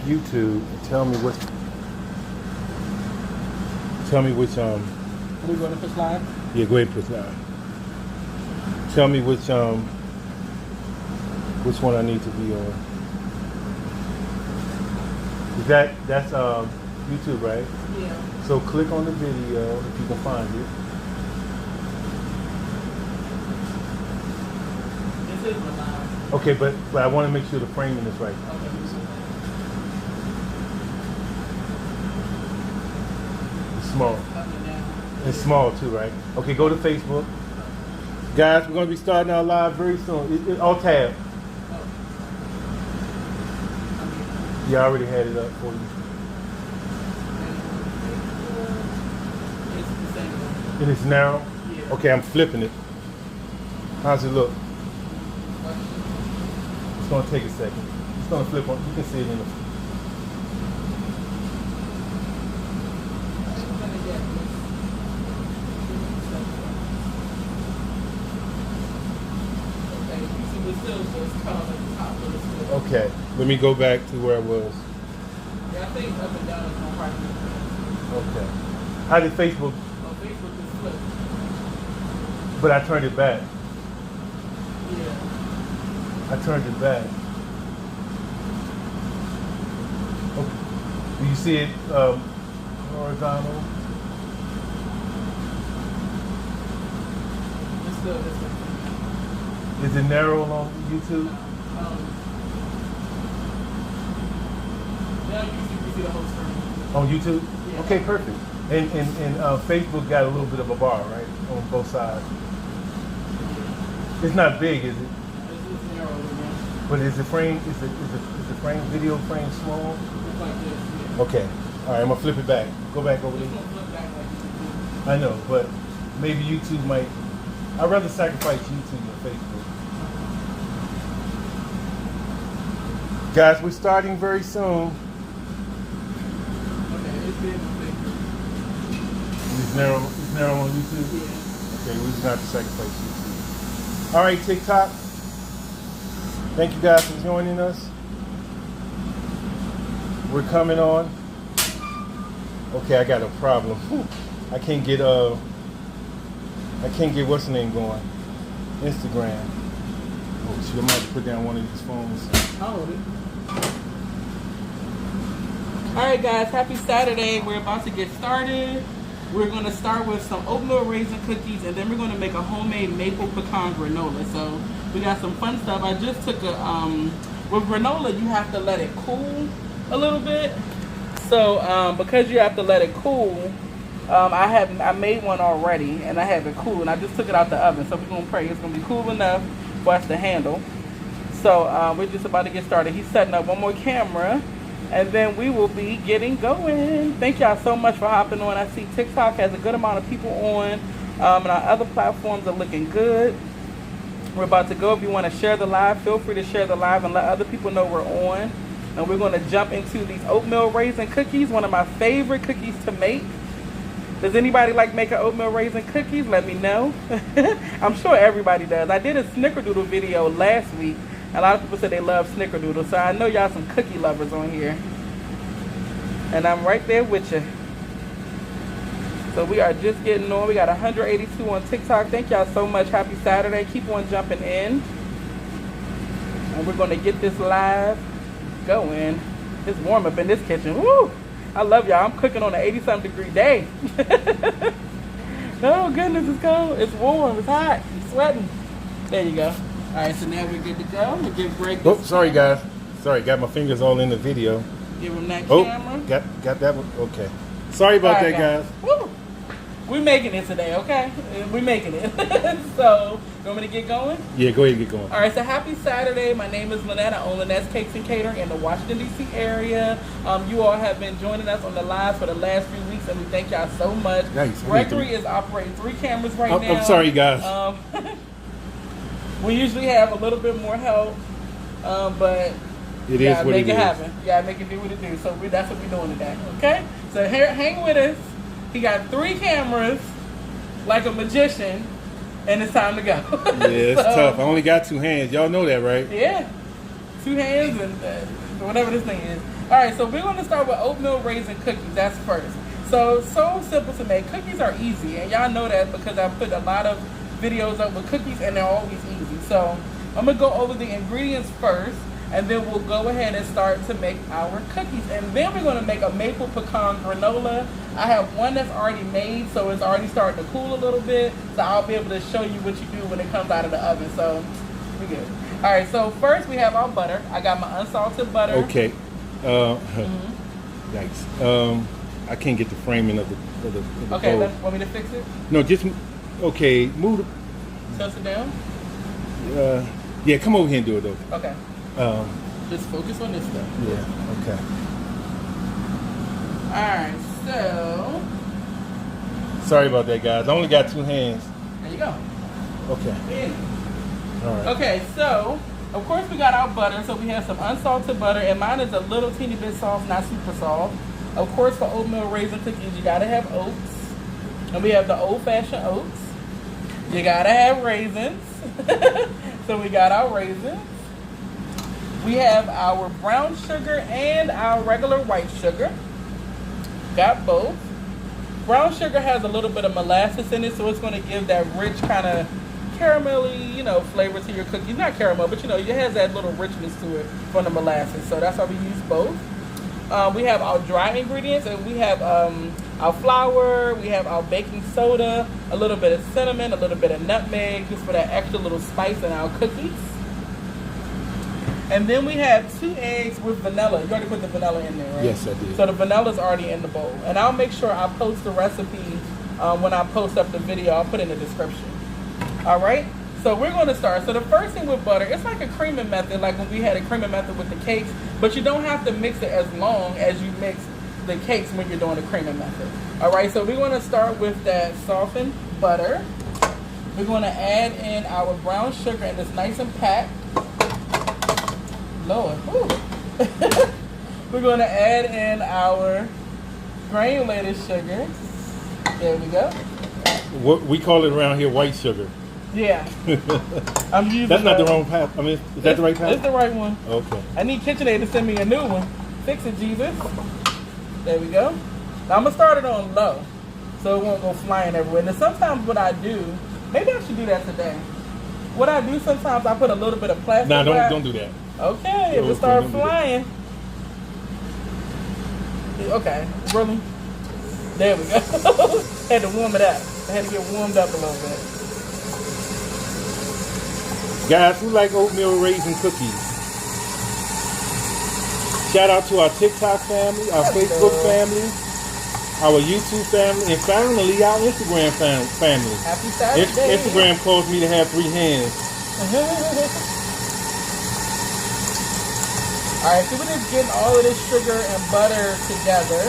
YouTube and tell me which. Are we going to push live? Yeah, go ahead and push live. Tell me which one I need to be on. Is that's YouTube, right? Yeah. So click on the video if you can find it. This is live. Okay, but I want to make sure the framing is right. Okay. It's small. It's small too, right? Okay, go to Facebook. Guys, we're going to be starting our live very soon. All tab. Yeah, I already had it up for you. And it's narrow? Yeah. Okay, I'm flipping it. How's it look? It's going to take a second. It's going to flip on. You can see it in the... Okay, let me go back to where I was. Yeah, I think up and down is more hard. Okay. How did Facebook? Oh, Facebook is flipped. But I turned it back. Yeah. I turned it back. Okay. Do you see it horizontal? It's still. Is it narrow on YouTube? Now you see the whole screen. On YouTube? Yeah. Okay, perfect. And Facebook got a little bit of a bar, right? On both sides. It's not big, is it? It's narrow again. But is the frame, is the video frame small? It's like this, yeah. Okay. All right, I'm gonna flip it back. Go back over there. It's gonna flip back like YouTube. I know, but maybe YouTube might. I'd rather sacrifice YouTube than Facebook. Guys, we're starting very soon. Okay, it's big. It's narrow on YouTube? Yeah. Okay, we're just gonna have to sacrifice YouTube. All right, TikTok. Thank you guys for joining us. We're coming on. Okay, I got a problem. I can't get what's the name going. Instagram. Oh shoot, I might have to put down one of these phones. I'll hold it. Alright guys, happy Saturday. We're about to get started. We're going to start with some oatmeal raisin cookies, and then we're going to make a homemade maple pecan granola. So we got some fun stuff. I just took a, with granola you have to let it cool a little bit. So because you have to let it cool, I made one already and I have it cool, and I just took it out the oven. So we're going to pray it's going to be cool enough for us to handle. So we're just about to get started. He's setting up one more camera, and then we will be getting going. Thank y'all so much for hopping on. I see TikTok has a good amount of people on, and our other platforms are looking good. We're about to go. If you want to share the live, feel free to share the live and let other people know we're on. And we're going to jump into these oatmeal raisin cookies, one of my favorite cookies to make. Does anybody like making oatmeal raisin cookies? Let me know. I'm sure everybody does. I did a snickerdoodle video last week. A lot of people said they love snickerdoodle, so I know y'all some cookie lovers on here. And I'm right there with you. So we are just getting on. We got 182 on TikTok. Thank y'all so much. Happy Saturday. Keep on jumping in. And we're going to get this live going. It's warm up in this kitchen. Woo! I love y'all. I'm cooking on an 80-something degree day. Oh, goodness, it's cold. It's warm. It's hot. I'm sweating. There you go. All right, so now we're good to go. We'll give Greg this. Oh, sorry, guys. Sorry, got my fingers all in the video. Give him that camera. Got that one. Okay. Sorry about that, guys. Woo! We're making it today, okay? We're making it. So, you want me to get going? Yeah, go ahead and get going. All right, so happy Saturday. My name is Lynnette. I own Lynnette's Cakes and Catering in the Washington, D.C. area. You all have been joining us on the live for the last few weeks, and we thank y'all so much. Nice. Gregory is operating 3 cameras right now. I'm sorry, guys. We usually have a little bit more help, but it is what make it it is. happen. Yeah, make it do what it do. So that's what we're doing today, okay? So hang with us. He got 3 cameras, like a magician, and it's time to go. Yeah, it's tough. I only got 2 hands. Y'all know that, right? Yeah, 2 hands and whatever this thing is. All right, so we're going to start with oatmeal raisin cookies. That's first. So simple to make. Cookies are easy, and y'all know that because I put a lot of videos up with cookies, and they're always easy. So I'm going to go over the ingredients first, and then we'll go ahead and start to make our cookies. And then we're going to make a maple pecan granola. I have one that's already made, so it's already starting to cool a little bit. So I'll be able to show you what you do when it comes out of the oven. So we're good. All right, so first we have our butter. I got my unsalted butter. Okay. Yikes. I can't get the framing of the Okay, bowl. want me to fix it? No, just okay. Move the. Tilt it down. Yeah, come over here and do it though. Okay. Just focus on this stuff. Yeah. Okay. All right. So. Sorry about that, guys. I only got 2 hands. There you go. Okay. All right. Okay, so of course we got our butter. So we have some unsalted butter, and mine is a little teeny bit soft, not super soft. Of course, for oatmeal raisin cookies, you gotta have oats, and we have the old-fashioned oats. You gotta have raisins. So we got our raisins. We have our brown sugar and our regular white sugar. Got both. Brown sugar has a little bit of molasses in it, so it's going to give that rich kind of caramelly, flavor to your cookies. Not caramel, but it has that little richness to it from the molasses. So that's why we use both. We have our dry ingredients, and we have our flour, we have our baking soda, a little bit of cinnamon, a little bit of nutmeg, just for that extra little spice in our cookies. And then we have 2 eggs with vanilla. You already put the vanilla in there, right? Yes, I did. So the vanilla's already in the bowl. And I'll make sure I post the recipe when I post up the video. I'll put it in the description. All right? So we're going to start. So the first thing with butter, it's like a creaming method, like when we had a creaming method with the cakes, but you don't have to mix it as long as you mix the cakes when you're doing the creaming method. All right, so we're going to start with that softened butter. We're going to add in our brown sugar, and it's nice and packed. Lord, we're going to add in our granulated sugar. There we go. What we call it around here, white sugar. Yeah. I'm using That's not the wrong path. I mean, is that the right path? It's the right one. Okay. I need KitchenAid to send me a new one. Fix it, Jesus. There we go. Now I'm going to start it on low so it won't go flying everywhere. And then sometimes what I do, maybe I should do that today. What I do sometimes, I put a little bit of plastic wrap. Don't do that. Okay, if it starts flying. Okay, really? There we go. Had to warm it up. I had to get warmed up a little bit. Guys, we like oatmeal raisin cookies. Shout out to our TikTok family, our Facebook family, our YouTube family, and finally our Instagram family. Happy Saturday. Instagram calls me to have 3 hands. Alright, so we're just getting all of this sugar and butter together.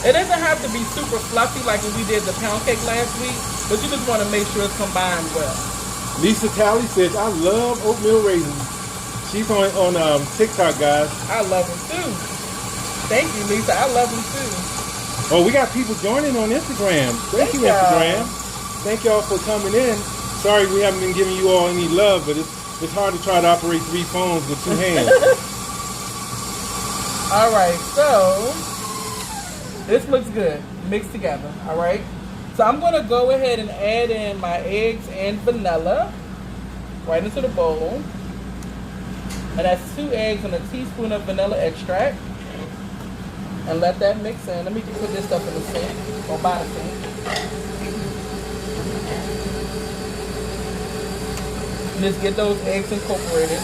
It doesn't have to be super fluffy like when we did the pound cake last week, but you just want to make sure it's combined well. Lisa Talley says, I love oatmeal raisins. She's on TikTok, guys. I love them too. Thank you, Lisa. I love them too. Oh, we got people joining on Instagram. Thank you, Instagram. Thank y'all for coming in. Sorry we haven't been giving you all any love, but it's hard to try to operate 3 phones with 2 hands. All right, so this looks good mixed together. All right, so I'm going to go ahead and add in my eggs and vanilla right into the bowl. And that's 2 eggs and a teaspoon of vanilla extract. And let that mix in. Let me just put this stuff in the sink or by the sink. And just get those eggs incorporated.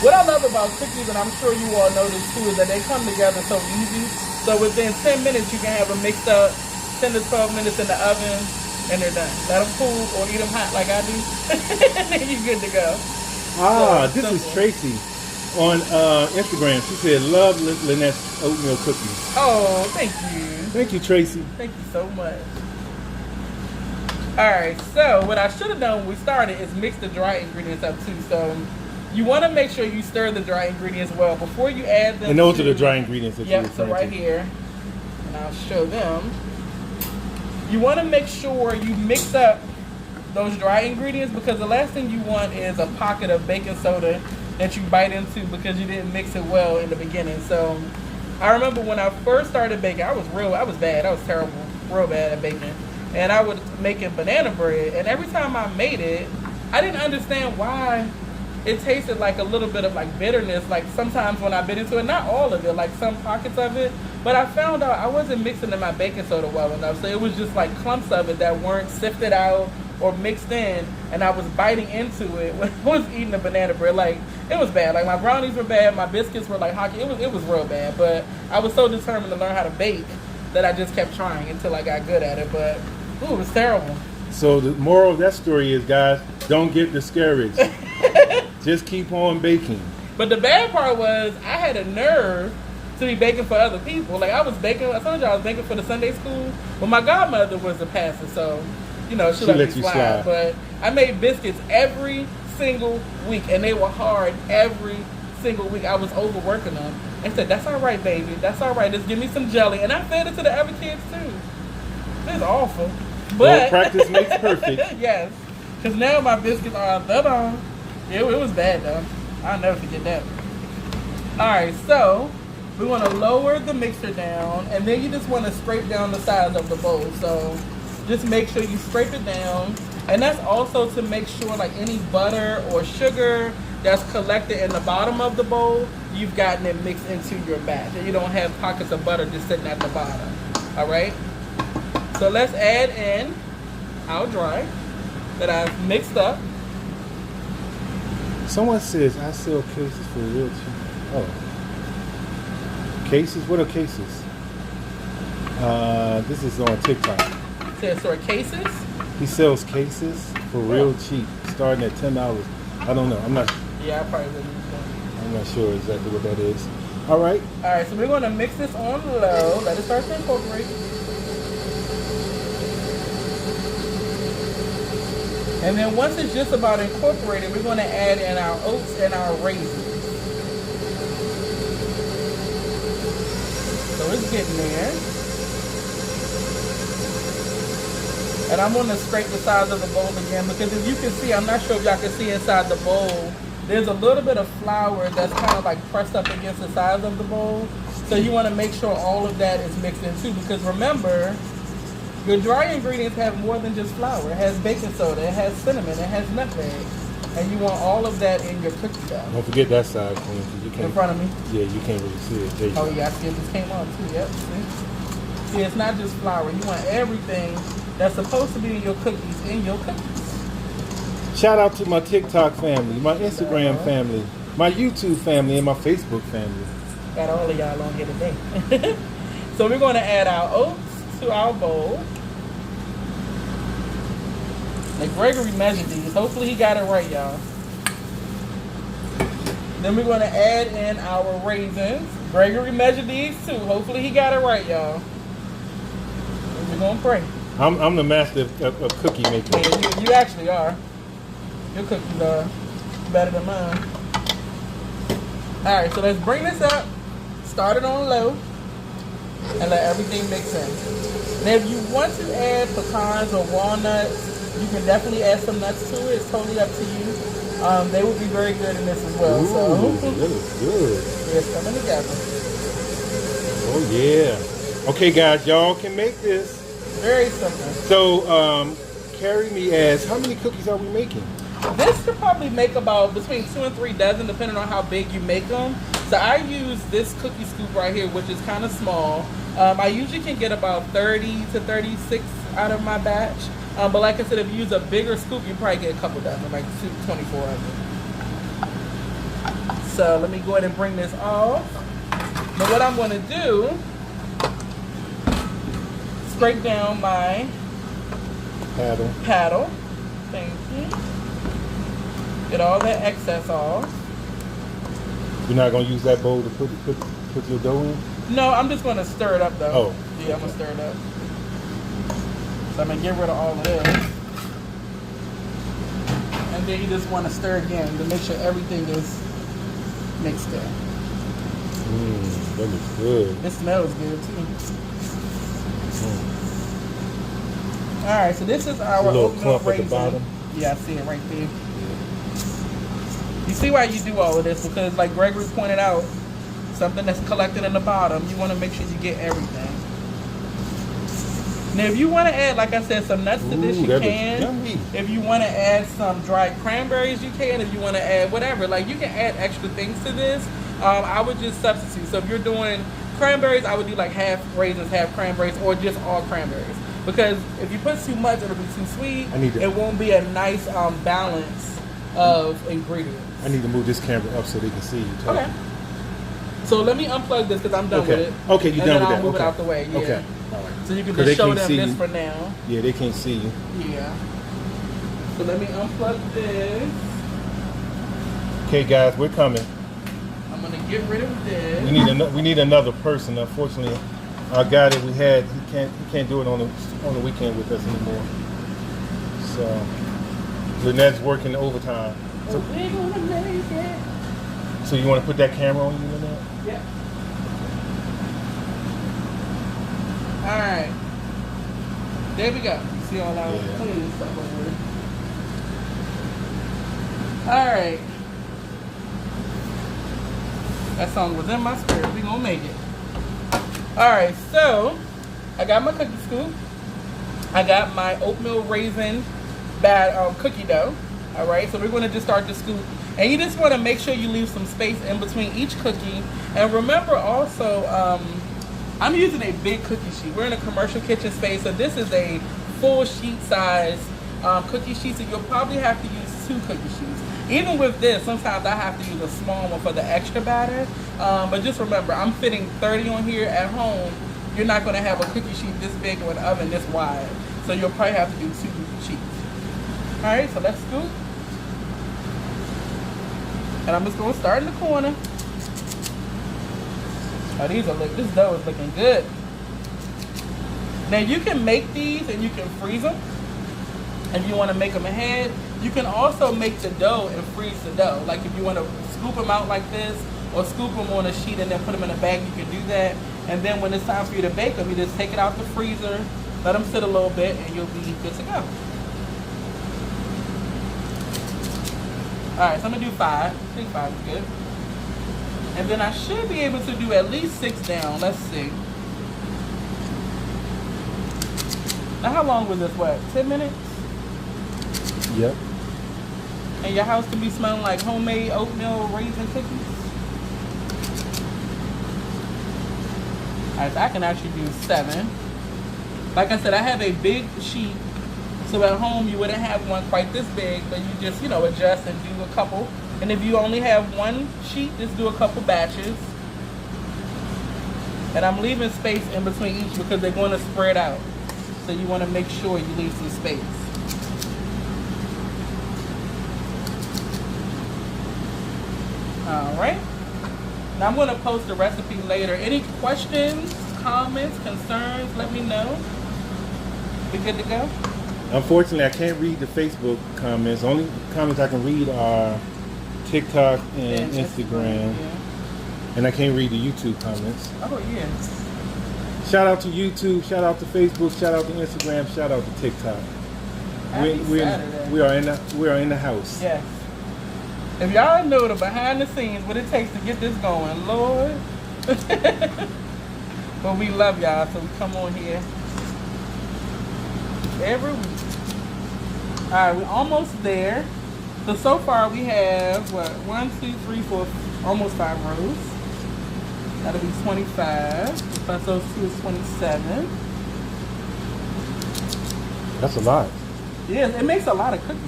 What I love about cookies, and I'm sure you all know this too, is that they come together so easy. So within 10 minutes, you can have them mixed up, 10 to 12 minutes in the oven, and they're done. Let them cool or eat them hot like I do, and then you're good to go. Ah, so, this simple. Is Tracy on Instagram. She said, love Lynnette's oatmeal cookies. Oh, thank you. Thank you, Tracy. Thank you so much. All right, so what I should have done when we started is mix the dry ingredients up too. So you want to make sure you stir the dry ingredients well before you add them. And those are the dry ingredients that you're so right here, and I'll show them. You want to make sure you mix up those dry ingredients because the last thing you want is a pocket of baking soda that you bite into because you didn't mix it well in the beginning. So I remember when I first started baking, I was bad. I was terrible, real bad at baking. And I was making banana bread, and every time I made it, I didn't understand why it tasted like a little bit of like bitterness. Like sometimes when I bit into it, not all of it, like some pockets of it. But I found out I wasn't mixing in my baking soda well enough. So it was just like clumps of it that weren't sifted out or mixed in, and I was biting into it when I was eating the banana bread. Like, it was bad. Like, my brownies were bad, my biscuits were like hockey. It was real bad, but I was so determined to learn how to bake that I just kept trying until I got good at it. But, ooh, it was terrible. So the moral of that story is, guys, don't get discouraged. Just keep on baking. But the bad part was I had a nerve to be baking for other people. Like, I was baking, I told you I was baking for the Sunday school. Well, my godmother was a pastor, so you know, she let me slide. But I made biscuits every single week, and they were hard every single week. I was overworking them. And said, that's all right, baby. That's all right. Just give me some jelly. And I fed it to the other kids, too. It's awful. But well, practice makes perfect. Yes. Because now my biscuits are da-da. It was bad, though. I'll never forget that. All right, so we want to lower the mixer down, and then you just want to scrape down the sides of the bowl. So just make sure you scrape it down. And that's also to make sure like any butter or sugar that's collected in the bottom of the bowl, you've gotten it mixed into your batch. And you don't have pockets of butter just sitting at the bottom. All right? So let's add in our dry that I've mixed up. Someone says I sell cases for real cheap. Oh. Cases? What are cases? This is on TikTok. Or cases? He sells cases for real cheap, starting at $10. I don't know. I'm not. Yeah, I probably wouldn't. I'm not sure exactly what that is. All right. All right. So we're going to mix this on low. Let it start to incorporate. And then once it's just about incorporated, we're going to add in our oats and our raisins. So it's getting there. And I'm going to scrape the sides of the bowl again because if you can see, I'm not sure if y'all can see inside the bowl, there's a little bit of flour that's kind of like pressed up against the sides of the bowl. So you want to make sure all of that is mixed in too, because remember, your dry ingredients have more than just flour. It has baking soda, it has cinnamon, it has nutmeg. And you want all of that in your cookie dough. Don't forget that side, Queen. You can't, in front of me? Yeah, you can't really see it. There you go. go. Yeah, I see it just came on too. Yep, see, it's not just flour. You want everything that's supposed to be in your cookies in your cookies. Shout out to my TikTok family, my Instagram family, my YouTube family, and my Facebook family. Got all of y'all on here today. So we're going to add our oats to our bowl. Like Gregory measured these. Hopefully he got it right, y'all. Then we're going to add in our raisins. Gregory measured these too. Hopefully he got it right, y'all. We're going to pray. I'm the master of cookie making. Yeah, you actually are. Your cookies are better than mine. Alright, so let's bring this up. Start it on low. And let everything mix in. Now if you want to add pecans or walnuts, you can definitely add some nuts to it. It's totally up to you. They would be very good in this as well. Ooh, so that is good. it's coming together. Oh yeah. Okay guys, y'all can make this. Very simple. So, carry me as, how many cookies are we making? This should probably make about between 2 and 3 dozen, depending on how big you make them. So I use this cookie scoop right here, which is kind of small. I usually can get about 30 to 36 out of my batch. But like I said, if you use a bigger scoop, you probably get a couple dozen, like 24 of them. So let me go ahead and bring this off. But what I'm going to do, scrape down my paddle. Thank you. Get all that excess off. You're not going to use that bowl to put your dough in? No, I'm just going to stir it up though. Oh. Yeah, I'm going to stir it up. So I'm going to get rid of all of this. And then you just want to stir again to make sure everything is mixed in. That looks good. It smells good too. Alright, so this is our little oatmeal clump raisin. at the bottom. Yeah, I see it right there. You see why you do all of this? Because like Gregory pointed out, something that's collected in the bottom, you want to make sure you get everything. Now, if you want to add, like I said, some nuts to this, you can. If you want to add some dried cranberries, you can. If you want to add whatever, like you can add extra things to this. I would just substitute. So if you're doing cranberries, I would do like half raisins, half cranberries, or just all cranberries. Because if you put too much, it'll be too sweet. It won't be a nice balance of ingredients. I need to move this camera up so they can see you. Okay. So let me unplug this because I'm done with it. Okay, you're done with that. And then I'll move it out the way. Yeah. Okay. All right. So you can just show them this for now. Yeah, they can't see you. Yeah. So let me unplug this. Okay, guys, we're coming. I'm gonna get rid of this. We need another person. Unfortunately, our guy that we had, he can't do it on the weekend with us anymore. So Lynnette's working overtime. So we're gonna make it. So you want to put that camera on you, Lynnette? Yeah. All right. There we go. You see all our clean stuff over there. All right. That song was in my spirit. We gonna make it. All right. So I got my cookie scoop. I got my oatmeal raisin cookie dough. All right. So we're gonna just start the scoop. And you just want to make sure you leave some space in between each cookie. And remember also, I'm using a big cookie sheet. We're in a commercial kitchen space, so this is a full sheet size cookie sheet. So you'll probably have to use 2 cookie sheets. Even with this, sometimes I have to use a small one for the extra batter. But just remember, I'm fitting 30 on here at home. You're not going to have a cookie sheet this big or an oven this wide. So you'll probably have to do 2 sheets. All right, so let's scoop. And I'm just going to start in the corner. Oh, this dough is looking good. Now you can make these and you can freeze them. If you want to make them ahead, you can also make the dough and freeze the dough. Like if you want to scoop them out like this or scoop them on a sheet and then put them in a bag, you can do that. And then when it's time for you to bake them, you just take it out the freezer, let them sit a little bit, and you'll be good to go. Alright, so I'm going to do 5. I think 5 is good. And then I should be able to do at least 6 down. Let's see. Now how long was this? What? 10 minutes? Yep. And your house can be smelling like homemade oatmeal raisin cookies? Alright, so I can actually do 7. Like I said, I have a big sheet. So at home, you wouldn't have one quite this big, but you just, adjust and do a couple. And if you only have 1 sheet, just do a couple batches. And I'm leaving space in between each because they're going to spread out. So you want to make sure you leave some space. All right. Now I'm going to post the recipe later. Any questions, comments, concerns, let me know. We good to go? Unfortunately, I can't read the Facebook comments. The only comments I can read are TikTok and Instagram. Yeah. And I can't read the YouTube comments. Oh, yeah. Shout out to YouTube, shout out to Facebook, shout out to Instagram, shout out to TikTok. We are in the house. Yes. If y'all know the behind the scenes, what it takes to get this going, Lord. But we love y'all, so we come on here every week. All right, we're almost there. So far we have, 1, 2, 3, 4, almost 5 rows. That'll be 25. Plus those 2 is 27. That's a lot. Yeah, it makes a lot of cookies.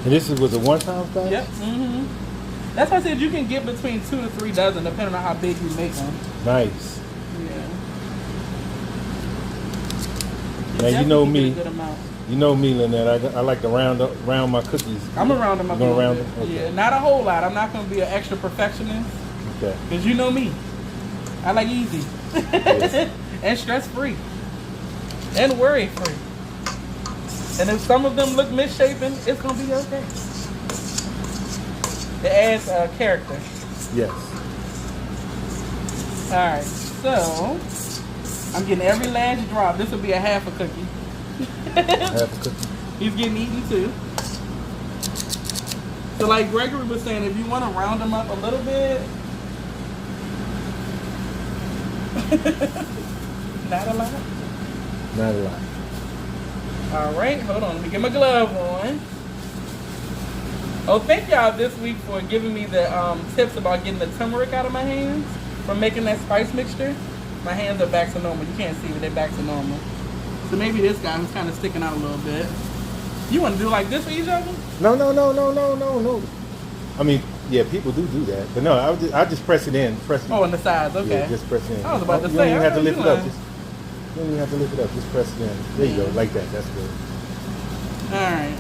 And this was a one-time batch? Yep. Mm-hmm. That's why I said you can get between 2 to 3 dozen, depending on how big you make them. Nice. Yeah. Now you know me. You know me, Lynnette. I like to round my cookies. I'm gonna round them up. Gonna round them? Okay. Yeah, not a whole lot. I'm not gonna be an extra perfectionist. Okay. Cause you know me. I like easy. Yes. And stress free. And worry free. And if some of them look misshapen, it's gonna be okay. It adds character. Yes. All right, so I'm getting every last drop. This will be a half a cookie. Half a cookie. He's getting eaten too. So like Gregory was saying, if you want to round them up a little bit. Not a lot? Not a lot. All right, hold on. Let me get my glove on. Oh, thank y'all this week for giving me the tips about getting the turmeric out of my hands from making that spice mixture. My hands are back to normal. You can't see, but they're back to normal. So maybe this guy who's kind of sticking out a little bit. You want to do like this for each of them? No. I mean, yeah, people do that, but no, I just press it in. Oh, on the sides, okay. Yeah, just press it in. I was about to you say, don't even have to lift it up. doing? You don't even have to lift it up. Just press it in. There you go, like that. That's good. All right.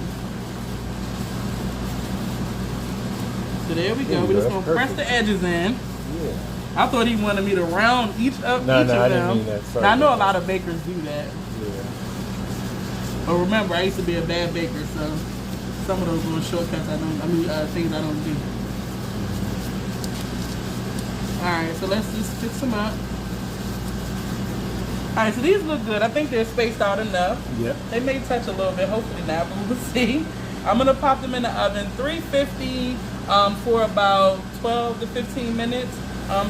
So there we go. There you We're go. just gonna press the edges in. Yeah. I thought he wanted me to round each of No, each I of didn't them. mean that. Sorry Now, I know a about lot of bakers do that. Yeah. But remember, I used to be a bad baker, so some of those little shortcuts things I don't do. Alright, so let's just fix them up. Alright, so these look good. I think they're spaced out enough. Yep. They may touch a little bit, hopefully not, but we'll see. I'm gonna pop them in the oven, 350 for about 12 to 15 minutes.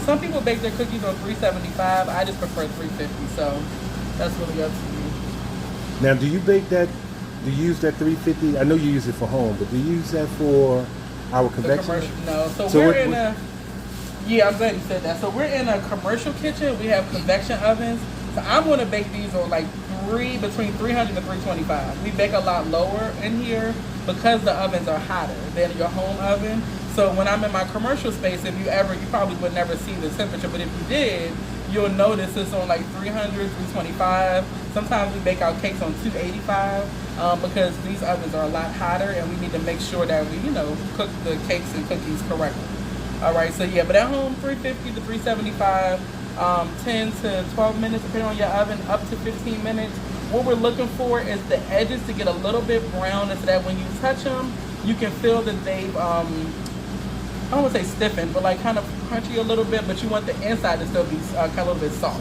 Some people bake their cookies on 375. I just prefer 350, so that's really up to you. Now, do you bake that? Do you use that 350? I know you use it for home, but do you use that for our convection? No. So we're in a. Yeah, I'm glad you said that. So we're in a commercial kitchen. We have convection ovens. So I'm gonna bake these on like between 300 and 325. We bake a lot lower in here because the ovens are hotter than your home oven. So when I'm in my commercial space, you probably would never see the temperature, but if you did, you'll notice it's on like 300, 325. Sometimes we bake our cakes on 285 because these ovens are a lot hotter and we need to make sure that we, cook the cakes and cookies correctly. All right, so yeah, but at home, 350 to 375, 10 to 12 minutes, depending on your oven, up to 15 minutes. What we're looking for is the edges to get a little bit brown so that when you touch them, you can feel that they've, I don't want to say stiffened, but like kind of crunchy a little bit, but you want the inside to still be kind of a little bit soft.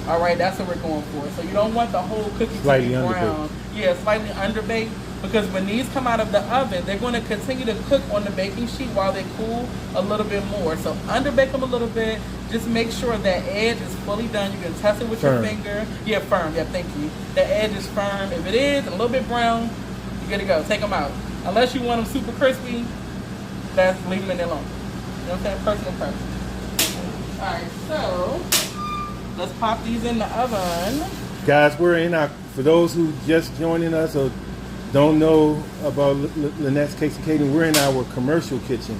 All right, that's what we're going for. So you don't want the whole cookie to be brown. Yeah, slightly underbaked, because when these come out of the oven, they're going to continue to cook on the baking sheet while they cool a little bit more. So underbake them a little bit. Just make sure that edge is fully done. You can test it with your finger. Yeah, firm. Yeah, thank you. The edge is firm. If it is a little bit brown, you're good to go. Take them out. Unless you want them super crispy, that's leave them in there longer. You know what I'm saying? Personal preference. All right, so let's pop these in the oven. Guys, for those who just joining us or don't know about Lynnette's Cakes and Catering, we're in our commercial kitchen.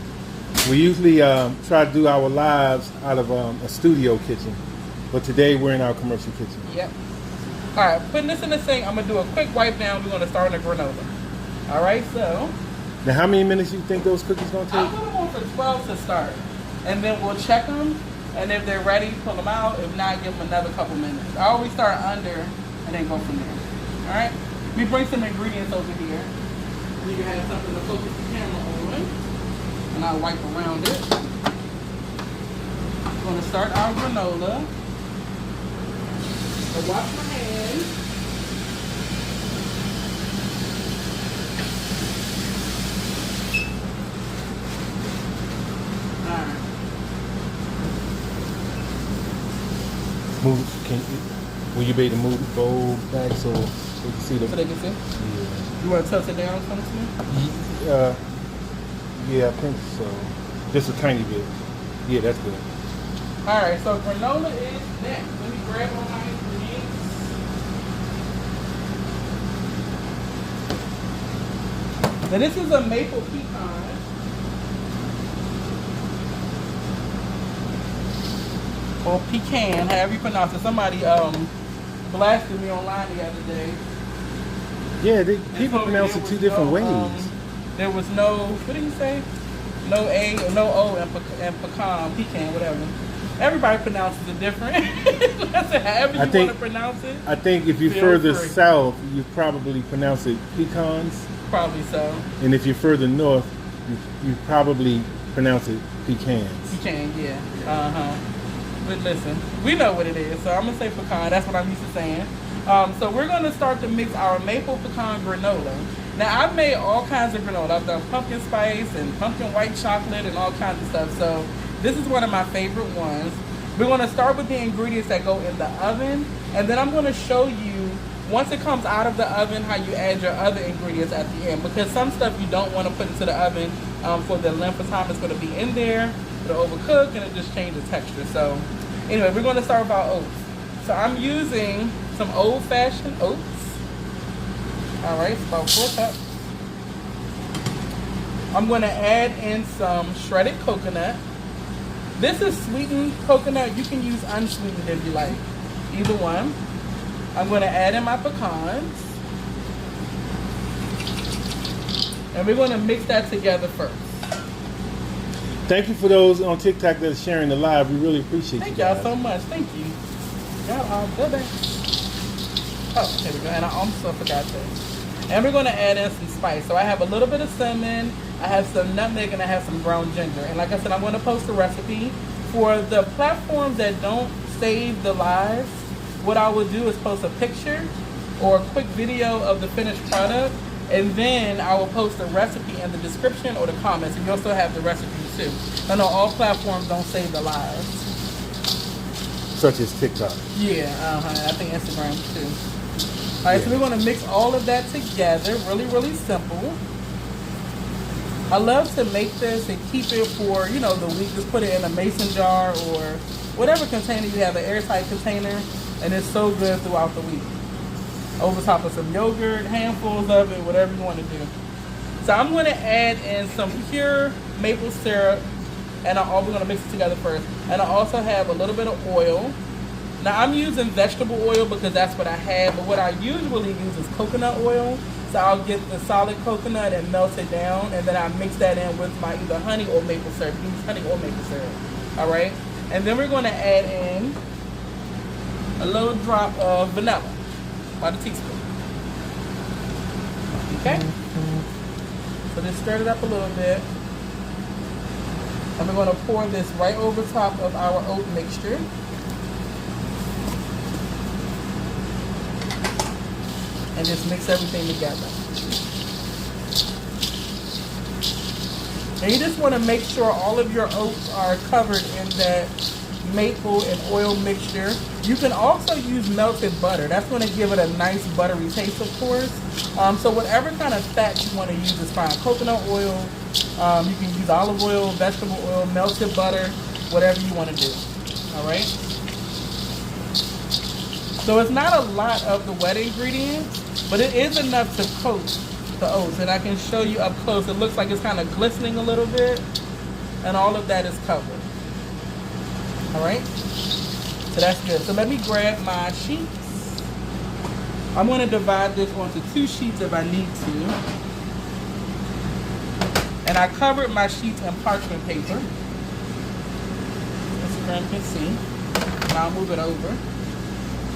We usually try to do our lives out of a studio kitchen, but today we're in our commercial kitchen. Yep. All right, putting this in the sink, I'm going to do a quick wipe down. We're going to start on the granola. All right, so. Now, how many minutes you think those cookies going to take? I'm going to go for 12 to start, and then we'll check them, and if they're ready, pull them out. If not, give them another couple minutes. I always start under and then go from there. All right? Let me bring some ingredients over here. You can have something to focus the camera on, and I'll wipe around it. I'm going to start our granola. I'll wash my hands. Will you be able to move the bowl back so we can see the? So they can see? Yeah. You want to tilt it down some to me? Yeah, I think so. Just a tiny bit. Yeah, that's good. All right, so granola is next. Let me grab all my ingredients. Now this is a maple pecan. Or pecan, however you pronounce it. Somebody blasted me online the other day. Yeah, people pronounce it two different ways. There was no, what did you say? No A or no O and pecan, whatever. Everybody pronounces it different. However you want to pronounce it. I think if you're further south, you probably pronounce it pecans. Probably so. And if you're further north, you probably pronounce it pecans. Pecan, yeah. Uh-huh. But listen, we know what it is, so I'm going to say pecan. That's what I'm used to saying. So we're going to start to mix our maple pecan granola. Now, I've made all kinds of granola. I've done pumpkin spice and pumpkin white chocolate and all kinds of stuff. So this is one of my favorite ones. We're going to start with the ingredients that go in the oven. And then I'm going to show you, once it comes out of the oven, how you add your other ingredients at the end. Because some stuff you don't want to put into the oven for the length of time it's going to be in there. It'll overcook and it just changes texture. So anyway, we're going to start with our oats. So I'm using some old-fashioned oats. All right, it's about 4 cups. I'm going to add in some shredded coconut. This is sweetened coconut. You can use unsweetened if you like. Either one. I'm going to add in my pecans. And we're going to mix that together first. Thank you for those on TikTok that are sharing the live. We really appreciate you. Thank y'all so much. Thank you. Y'all good day. Oh, here we go. And I almost forgot this. And we're going to add in some spice. So I have a little bit of cinnamon, I have some nutmeg, and I have some ground ginger. And like I said, I'm going to post a recipe. For the platforms that don't save the lives, what I will do is post a picture or a quick video of the finished product, and then I will post a recipe in the description or the comments, and you'll still have the recipe too. I know all platforms don't save the lives. Such as TikTok. Yeah, I think Instagram too. All right, so we're going to mix all of that together. Really, really simple. I love to make this and keep it for, you know, the week. Just put it in a mason jar or whatever container you have, an airtight container, and it's so good throughout the week. Over top of some yogurt, handfuls of it, whatever you want to do. So I'm going to add in some pure maple syrup, and we're going to mix it together first. And I also have a little bit of oil. Now I'm using vegetable oil because that's what I have, but what I usually use is coconut oil. So I'll get the solid coconut and melt it down, and then I mix that in with my either honey or maple syrup. Use honey or maple syrup. All right, and then we're going to add in a little drop of vanilla, about a teaspoon. Okay. So just stir it up a little bit, and we're going to pour this right over top of our oat mixture. And just mix everything together. And you just want to make sure all of your oats are covered in that maple and oil mixture. You can also use melted butter. That's going to give it a nice buttery taste, of course. So whatever kind of fat you want to use is fine. Coconut oil, you can use olive oil, vegetable oil, melted butter, whatever you want to do. All right? So it's not a lot of the wet ingredients, but it is enough to coat the oats. And I can show you up close. It looks like it's kind of glistening a little bit. And all of that is covered. All right? So that's good. So let me grab my sheets. I'm going to divide this onto 2 sheets if I need to. And I covered my sheets in parchment paper. As you can see. And I'll move it over.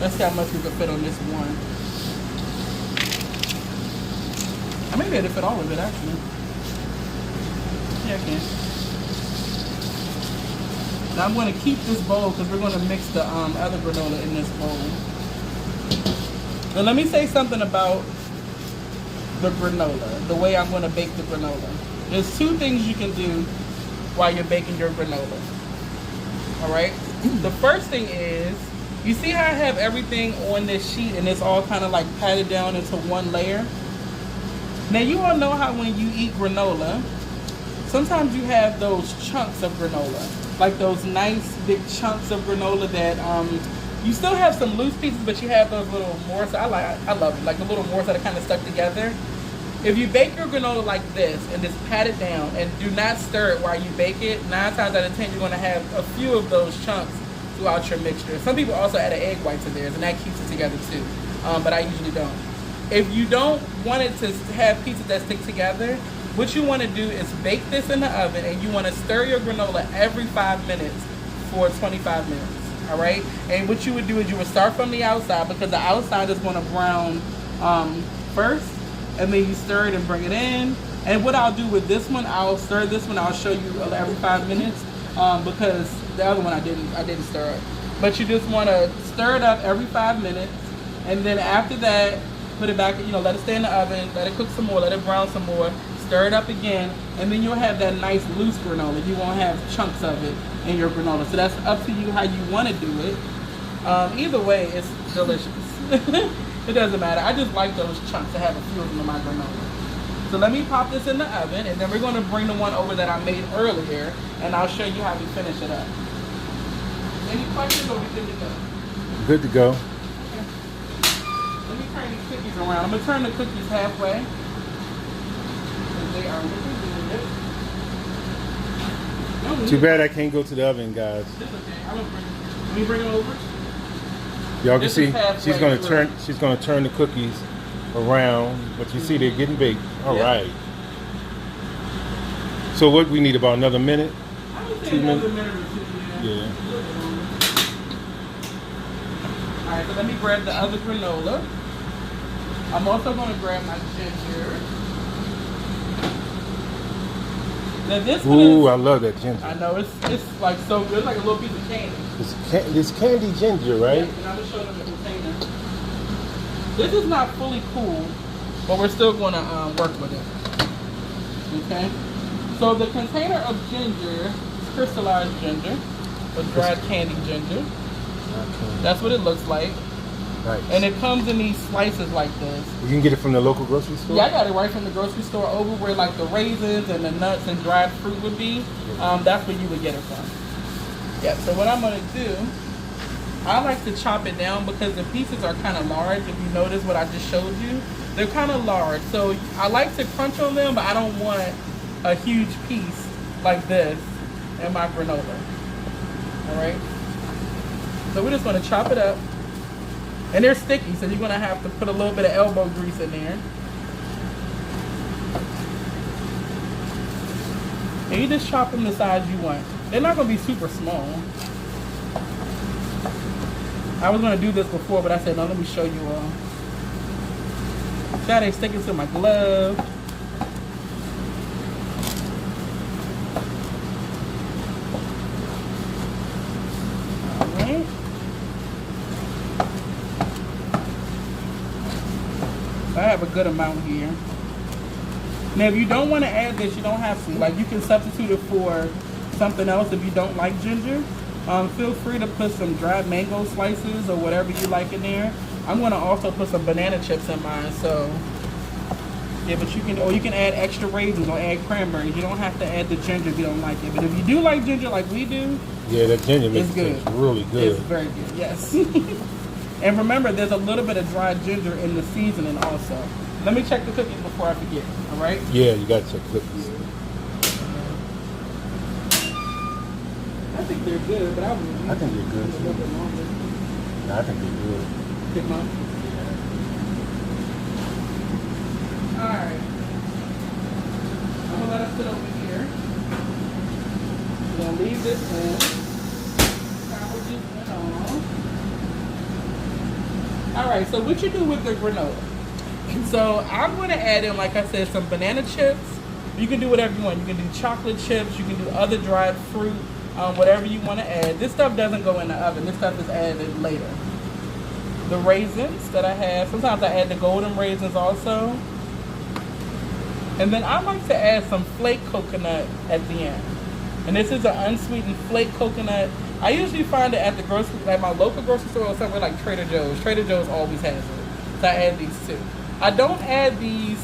Let's see how much we can fit on this one. I may be able to fit all of it, actually. Yeah, I can. Now I'm going to keep this bowl because we're going to mix the other granola in this bowl. Now let me say something about the granola, the way I'm going to bake the granola. There's 2 things you can do while you're baking your granola. All right? The first thing is, you see how I have everything on this sheet and it's all kind of like patted down into one layer? Now you all know how when you eat granola, sometimes you have those chunks of granola. Like those nice big chunks of granola that you still have some loose pieces, but you have those little morsels. I love it, like the little morsels that are kind of stuck together. If you bake your granola like this and just pat it down and do not stir it while you bake it, 9 times out of 10 you're going to have a few of those chunks throughout your mixture. Some people also add an egg white to theirs, and that keeps it together too. But I usually don't. If you don't want it to have pieces that stick together, what you want to do is bake this in the oven, and you want to stir your granola every 5 minutes for 25 minutes. All right? And what you would do is you would start from the outside, because the outside is going to brown first, and then you stir it and bring it in. And what I'll do with this one, I'll stir this one. I'll show you every 5 minutes because the other one I didn't stir it. But you just want to stir it up every 5 minutes, and then after that, put it back, let it stay in the oven, let it cook some more, let it brown some more, stir it up again, and then you'll have that nice loose granola. You won't have chunks of it in your granola. So that's up to you how you want to do it. Either way, it's delicious. It doesn't matter. I just like those chunks to have a few of them in my granola. So let me pop this in the oven, and then we're going to bring the one over that I made earlier, and I'll show you how we finish it up. Any questions, or we good to go? Good to go. Okay. Let me turn these cookies around. I'm going to turn the cookies halfway. They are looking good. Too bad I can't go to the oven, guys. It's okay. I'm gonna let me bring them over. Y'all can This see is halfway she's gonna through. turn the cookies around, but you see they're getting baked. All right. So what we need, about another minute? I would say 2 another minutes. minute or two. Yeah. All right, so let me grab the other granola. I'm also gonna grab my ginger. Now this one Ooh, is, I love that ginger. I know it's like so good, like a little piece of candy. It's candy ginger, right? Yep, and I'm gonna show them the container. This is not fully cool, but we're still gonna work with it. Okay. So the container of ginger is crystallized ginger, or dried candy ginger. Okay. That's what it looks like. Nice. And it comes in these slices like this. You can get it from the local grocery store? Yeah, I got it right from the grocery store over where like the raisins and the nuts and dried fruit would be. That's where you would get it from. Yeah, so what I'm gonna do, I like to chop it down because the pieces are kind of large. If you notice what I just showed you, they're kind of large. So I like to crunch on them, but I don't want a huge piece like this in my granola. All right. So we're just gonna chop it up. And they're sticky, so you're gonna have to put a little bit of elbow grease in there. And you just chop them the size you want. They're not gonna be super small. I was gonna do this before, but I said, no, let me show you all. Now they sticking to my glove. All right. I have a good amount here. Now, if you don't want to add this, you don't have to. Like, you can substitute it for something else if you don't like ginger. Feel free to put some dried mango slices or whatever you like in there. I'm going to also put some banana chips in mine. So, yeah, but you can add extra raisins or add cranberries. You don't have to add the ginger if you don't like it. But if you do like ginger like we do, yeah, that ginger makes it's it good. taste really good. It's very good, yes. And remember, there's a little bit of dried ginger in the seasoning also. Let me check the cookies before I forget, all right? Yeah, you got to check cookies. I think they're good, but I think they're good, a little bit longer. No, I think they're good. Pick them up. All right. I'm going to let us sit over here. We're going to leave this in. Sandwiches and all. All right, so what you do with the granola? So I'm going to add in, like I said, some banana chips. You can do whatever you want. You can do chocolate chips. You can do other dried fruit, whatever you want to add. This stuff doesn't go in the oven. This stuff is added later. The raisins that I have, sometimes I add the golden raisins also. And then I like to add some flaked coconut at the end. And this is an unsweetened flaked coconut. I usually find it at the grocery, like my local grocery store or somewhere like Trader Joe's. Trader Joe's always has it. So I add these too. I don't add these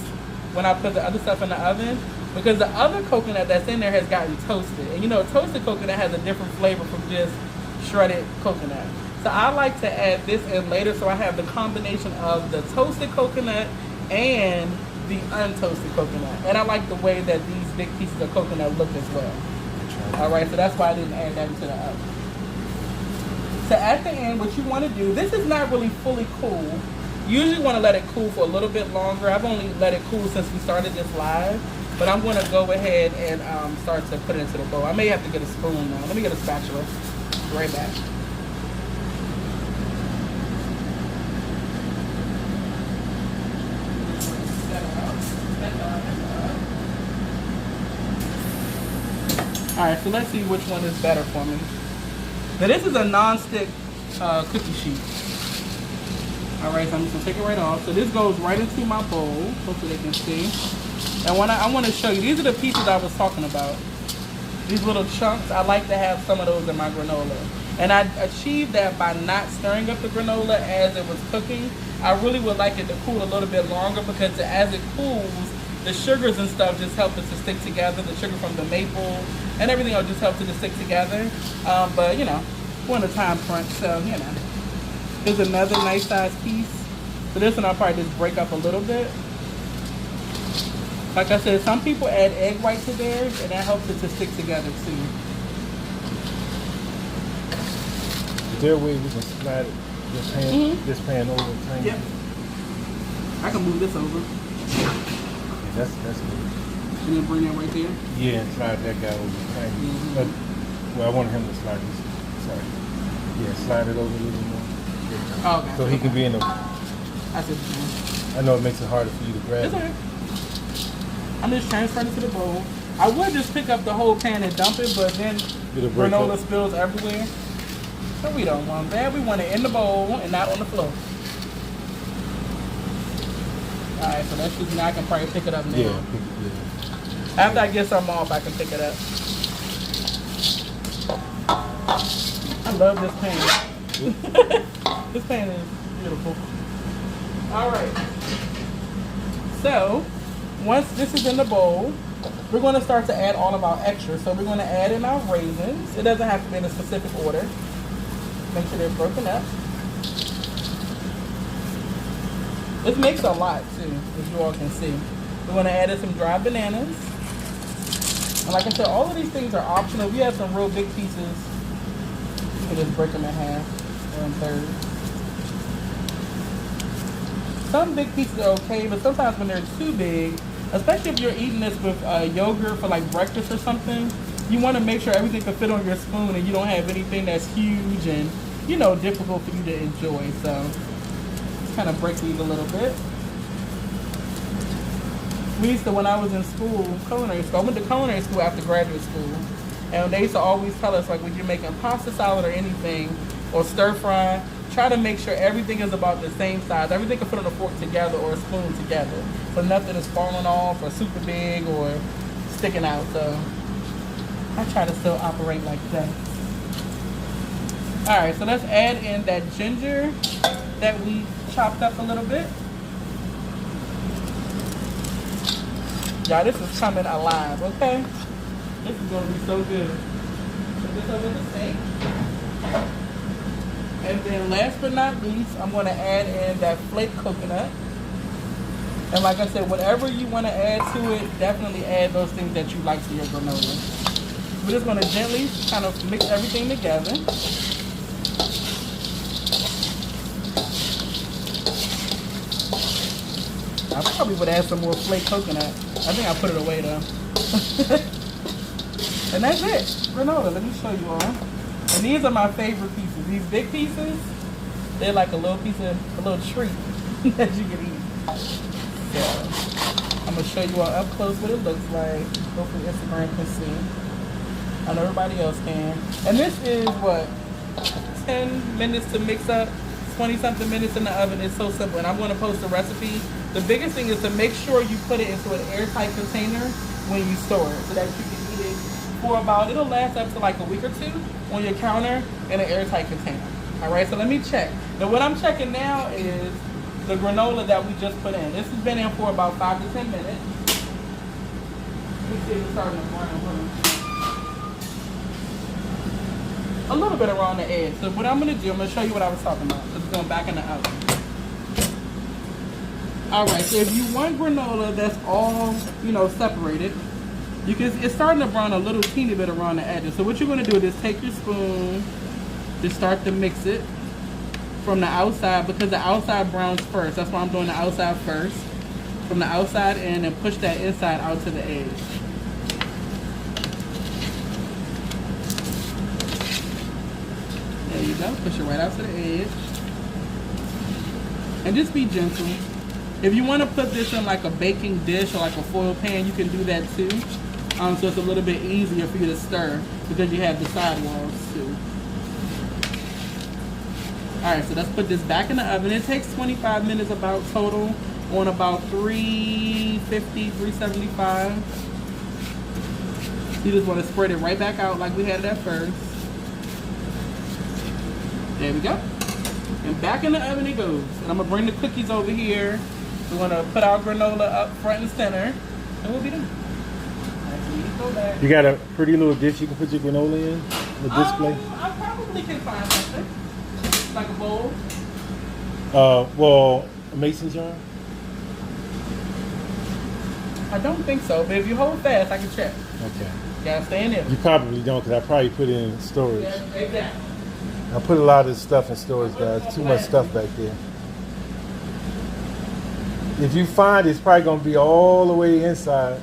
when I put the other stuff in the oven because the other coconut that's in there has gotten toasted. And you know, toasted coconut has a different flavor from just shredded coconut. So I like to add this in later so I have the combination of the toasted coconut and the untoasted coconut. And I like the way that these big pieces of coconut look as well. Alright, so that's why I didn't add that into the oven. So at the end, what you want to do, this is not really fully cool. You usually want to let it cool for a little bit longer. I've only let it cool since we started this live. But I'm going to go ahead and start to put it into the bowl. I may have to get a spoon now. Let me get a spatula. Right back. Alright, so let's see which one is better for me. Now this is a non-stick cookie sheet. All right, so I'm just gonna take it right off. So this goes right into my bowl. Hopefully they can see. And I want to show you, these are the pieces I was talking about. These little chunks, I like to have some of those in my granola. And I achieved that by not stirring up the granola as it was cooking. I really would like it to cool a little bit longer because as it cools, the sugars and stuff just help it to stick together. The sugar from the maple and everything will just help it to stick together. But you know, we're on a time crunch, so you know. Here's another nice size piece. So this one I'll probably just break up a little bit. Like I said, some people add egg white to theirs and that helps it to stick together too. Is there a way we can slide this pan over? Yep. I can move this over. Yeah, that's good. And then bring that right there. Yeah, and slide that guy over. But, well, I want him to slide this. Sorry. Yeah, slide it over a little more. Oh, okay. So he can be in the... I see what you're saying. I know it makes it harder for you to grab. It's okay. I'm just transferring it to the bowl. I would just pick up the whole pan and dump it, but then granola spills everywhere. So we don't want that. We want it in the bowl and not on the floor. Alright, so that's just now. I can probably pick it up now. Yeah. After I get some off, I can pick it up. I love this pan. This pan is beautiful. Alright. So, once this is in the bowl, we're going to start to add all of our extras. So we're going to add in our raisins. It doesn't have to be in a specific order. Make sure they're broken up. This makes a lot too, as you all can see. We're going to add in some dried bananas. And like I said, all of these things are optional. If you have some real big pieces, you can just break them in half or in thirds. Some big pieces are okay, but sometimes when they're too big, especially if you're eating this with yogurt for like breakfast or something, you want to make sure everything can fit on your spoon and you don't have anything that's huge and, you know, difficult for you to enjoy. So, just kind of break these a little bit. We used to, when I was in school, culinary school, I went to culinary school after graduate school, and they used to always tell us, like, when you're making pasta salad or anything, or stir fry, try to make sure everything is about the same size. Everything can fit on a fork together or a spoon together. So nothing is falling off or super big or sticking out. So I try to still operate like that. Alright, so let's add in that ginger that we chopped up a little bit. Y'all, this is coming alive, okay? This is going to be so good. Put this over the sink. And then last but not least, I'm going to add in that flaked coconut. And like I said, whatever you want to add to it, definitely add those things that you like to your granola. We're just going to gently kind of mix everything together. I probably would add some more flaked coconut. I think I put it away though. And that's it. Granola, let me show you all. And these are my favorite pieces. These big pieces, they're like a little piece of, a little treat that you can eat. So, I'm going to show you all up close what it looks like. Hopefully Instagram can see. I know everybody else can. And this is what? 10 minutes to mix up. 20-something minutes in the oven. It's so simple. And I'm going to post a recipe. The biggest thing is to make sure you put it into an airtight container when you store it, so that you can eat it for about, it'll last up to like a week or two on your counter in an airtight container. Alright, so let me check. Now what I'm checking now is the granola that we just put in. This has been in for about 5 to 10 minutes. Let me see if it's starting to brown. A little bit around the edge. So what I'm going to do, I'm going to show you what I was talking about. It's going back in the oven. Alright, so if you want granola that's all, you know, separated, you can, it's starting to brown a little teeny bit around the edges. So what you're going to do is take your spoon, just start to mix it from the outside, because the outside browns first. That's why I'm doing the outside first. From the outside in, and push that inside out to the edge. There you go. Push it right out to the edge. And just be gentle. If you want to put this in like a baking dish or like a foil pan, you can do that too. So it's a little bit easier for you to stir because you have the sidewalls too. Alright, so let's put this back in the oven. It takes 25 minutes about total on about 350, 375. You just want to spread it right back out like we had it at first. There we go. And back in the oven it goes. And I'm going to bring the cookies over here. We're going to put our granola up front and center. And we'll be done. You got a pretty little dish you can put your granola in? The display? I probably can find something. Like a bowl. Well, a mason jar? I don't think so, but if you hold fast, I can check. Okay. Gotta stay in there. You probably don't, because I probably put it in storage. Yeah, exactly. I put a lot of this stuff in storage, guys. Too much stuff back there. If you find it, it's probably going to be all the way inside.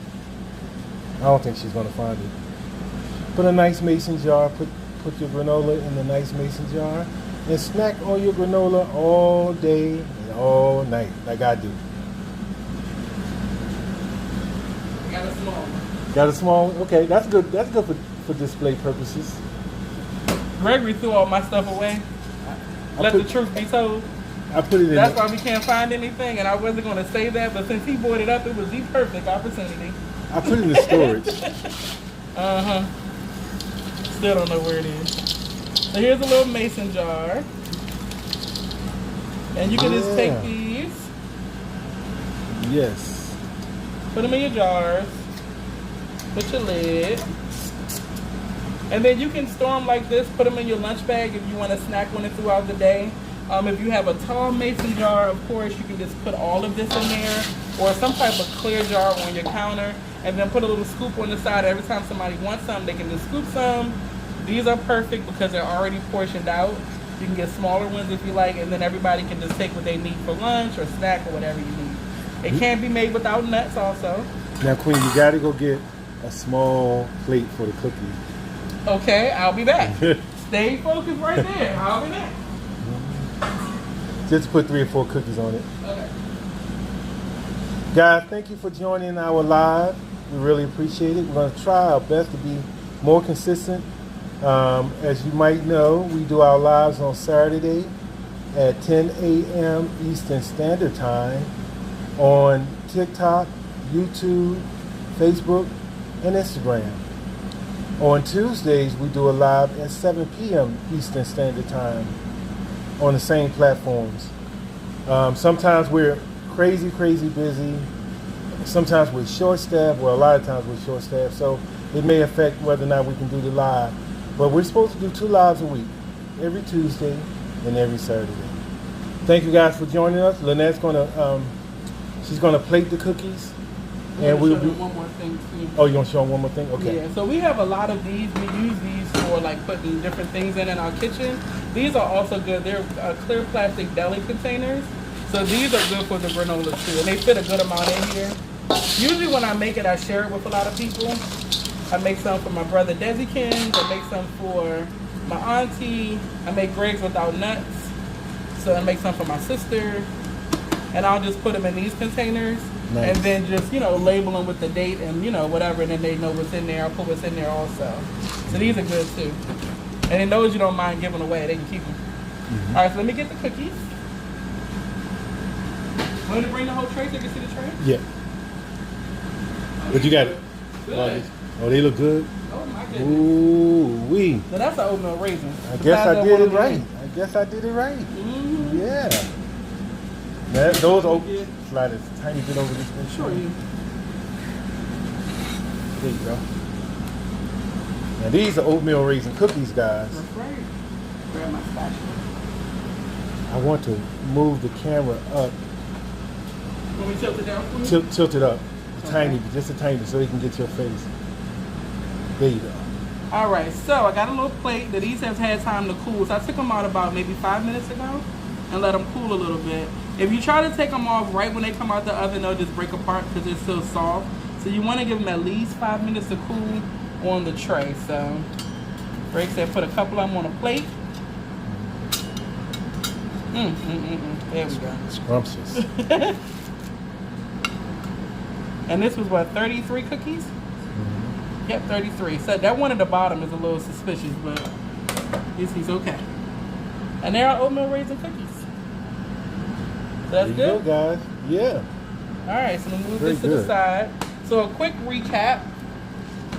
I don't think she's going to find it. Put a nice mason jar. Put your granola in the nice mason jar. And snack on your granola all day and all night, like I do. Got a small one. Got a small one? Okay, that's good. That's good for display purposes. Gregory threw all my stuff away. Let the truth be told. I put it in. That's why we can't find anything, and I wasn't going to say that, but since he brought it up, it was the perfect opportunity. I put it in the storage. Still don't know where it is. So here's a little mason jar. And you can just take these. Yes. Put them in your jars. Put your lid. And then you can store them like this. Put them in your lunch bag if you want to snack on it throughout the day. If you have a tall mason jar, of course, you can just put all of this in there. Or some type of clear jar on your counter. And then put a little scoop on the side. Every time somebody wants some, they can just scoop some. These are perfect because they're already portioned out. You can get smaller ones if you like, and then everybody can just take what they need for lunch or snack or whatever you need. It can be made without nuts also. Now, Queen, you got to go get a small plate for the cookies. Okay, I'll be back. Stay focused right there. I'll be back. Just put 3 or 4 cookies on it. Okay. Guys, thank you for joining our live. We really appreciate it. We're going to try our best to be more consistent. As you might know, we do our lives on Saturday at 10 a.m. Eastern Standard Time on TikTok, YouTube, Facebook, and Instagram. On Tuesdays, we do a live at 7 p.m. Eastern Standard Time on the same platforms. Sometimes we're crazy busy. Sometimes we're short-staffed. Well, a lot of times we're short-staffed, so it may affect whether or not we can do the live. But we're supposed to do 2 lives a week, every Tuesday and every Saturday. Thank you guys for joining us. Lynnette's she's gonna plate the cookies, and we'll do one more thing too. Oh, you gonna show them one more thing? Okay. Yeah. So we have a lot of these. We use these for like putting different things in our kitchen. These are also good. They're clear plastic deli containers. So these are good for the granola too, and they fit a good amount in here. Usually when I make it, I share it with a lot of people. I make some for my brother Desikin. I make some for my auntie. I make Greg's without nuts. So I make some for my sister. And I'll just put them in these containers. Nice. And then just, label them with the date and, whatever. And then they know what's in there. I'll put what's in there also. So these are good too. And then those you don't mind giving away, they can keep them. Mm-hmm. All right, so let me get the cookies. Want to bring the whole tray so you can see the tray? Yeah. But you got it. Good. Oh, they look good. Oh my goodness. Ooh-wee. Now that's an oatmeal raisin. I guess I did it right. Mm-hmm. Yeah. Those oats slide a tiny bit over this one. Sure you. There you go. Now these are oatmeal raisin cookies, guys. That's right. Grab my spatula. I want to move the camera up. Want me to tilt it down for you? Tilt it up. Just a tiny bit so they can get your face. There you go. All right, so I got a little plate that these have had time to cool. So I took them out about maybe 5 minutes ago and let them cool a little bit. If you try to take them off right when they come out the oven, they'll just break apart because they're still soft. So you want to give them at least 5 minutes to cool on the tray. So Greg said put a couple of them on a plate. There we go. Scrumptious. And this was what, 33 cookies? Yep, 33. So that one at the bottom is a little suspicious, but he's okay. And there are oatmeal raisin cookies. So that's There you good. go, guys. Yeah. All right, so we'll move Very this to the good. side. So a quick recap.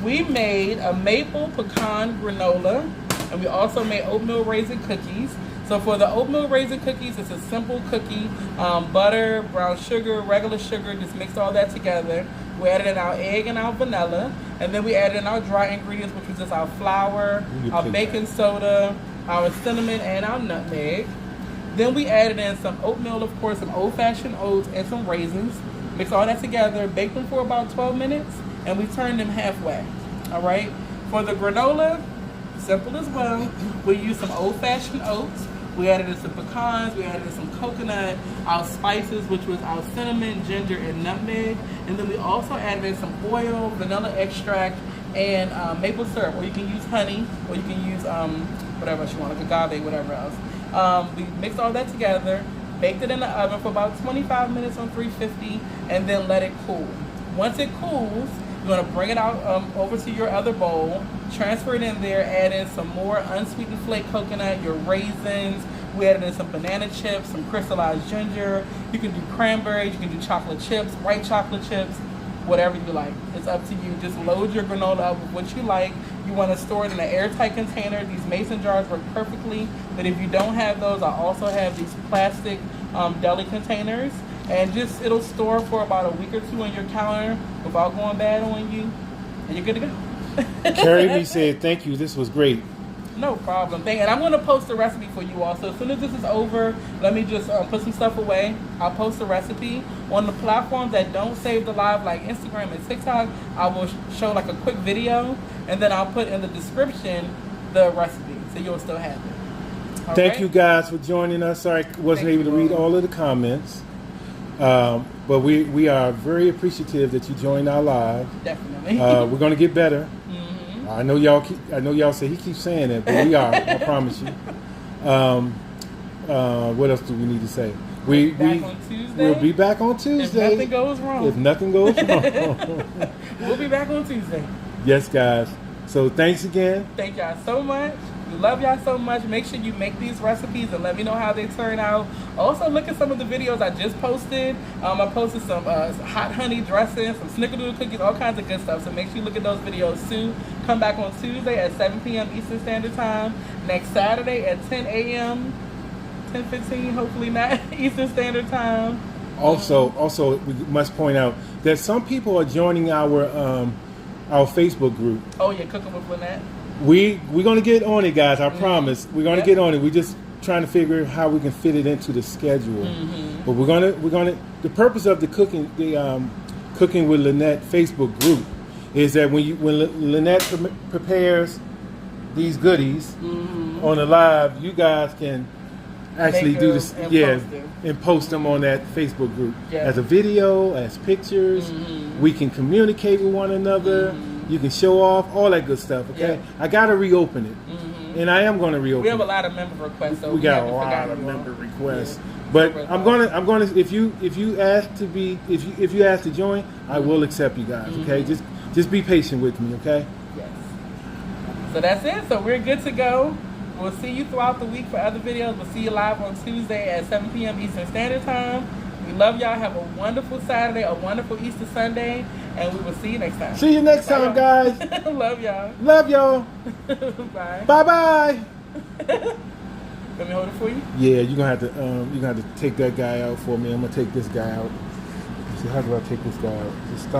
We made a maple pecan granola, and we also made oatmeal raisin cookies. So for the oatmeal raisin cookies, it's a simple cookie. Butter, brown sugar, regular sugar, just mix all that together. We added in our egg and our vanilla, and then we added in our dry ingredients, which was just our flour, our baking soda, our cinnamon, and our nutmeg. Then we added in some oatmeal, of course, some old-fashioned oats, and some raisins. Mix all that together, bake them for about 12 minutes, and we turned them halfway. All right? For the granola, simple as well. We used some old-fashioned oats. We added in some pecans. We added in some coconut, our spices, which was our cinnamon, ginger, and nutmeg. And then we also added in some oil, vanilla extract, and maple syrup. Or you can use honey, or you can use whatever else you want, like agave, whatever else. We mixed all that together, baked it in the oven for about 25 minutes on 350, and then let it cool. Once it cools, you're going to bring it out over to your other bowl, transfer it in there, add in some more unsweetened flaked coconut, your raisins. We added in some banana chips, some crystallized ginger. You can do cranberries, you can do chocolate chips, white chocolate chips, whatever you like. It's up to you. Just load your granola up with what you like. You want to store it in an airtight container. These mason jars work perfectly, but if you don't have those, I also have these plastic deli containers, and just it'll store for about a week or two on your counter without going bad on you, and you're good to go. Carrie B said, "Thank you. This was great." No problem. And I'm going to post the recipe for you all. So as soon as this is over, let me just put some stuff away. I'll post the recipe. On the platforms that don't save the live, like Instagram and TikTok, I will show like a quick video, and then I'll put in the description the recipe, so you'll still have it. All Thank right? you guys for joining us. Sorry I wasn't able to read all of the comments. But we are very appreciative that you joined our live. Definitely. We're going to get better. I know y'all say he keeps saying it, but we are. I promise you. What else do we need to say? Back on Tuesday? We'll be back on Tuesday. If nothing goes wrong. If nothing goes wrong. We'll be back on Tuesday. Yes, guys. So thanks again. Thank y'all so much. We love y'all so much. Make sure you make these recipes and let me know how they turn out. Also, look at some of the videos I just posted. I posted some hot honey dressing, some snickerdoodle cookies, all kinds of good stuff. So make sure you look at those videos too. Come back on Tuesday at 7 p.m. Eastern Standard Time. Next Saturday at 10 a.m. 10:15, hopefully not Eastern Standard Time. Also, we must point out that some people are joining our Facebook group. Oh yeah, Cooking with Lynnette. We're gonna get on it, guys. I promise. We're gonna Yep. get on it. We're just trying to figure how we can fit it into the schedule. But we're gonna. The purpose of the cooking with Lynnette Facebook group is that when Lynnette prepares these goodies on the live, you guys can actually Make do them this, and post them. and post them on that Facebook group Yeah. as a video, as pictures. We can communicate with one another. You can show off all that good stuff. Okay, Yeah. I gotta reopen it, and I am going to reopen. We have a lot of member requests, so We got a haven't lot forgotten of you all. member requests, Yeah. but Super I'm excited. gonna if you ask to be if you ask to join, I will accept you guys. Okay, just be patient with me. Okay. Yes. So that's it. So we're good to go. We'll see you throughout the week for other videos. We'll see you live on Tuesday at 7 p.m. Eastern Standard Time. We love y'all. Have a wonderful Saturday, a wonderful Easter Sunday, and we will see you next time. See you next time, guys. Love y'all. Love y'all. Bye. Bye bye. Let me hold it for you. Yeah, you're gonna have to take that guy out for me. I'm gonna take this guy out. So how do I take this guy out? Just stop.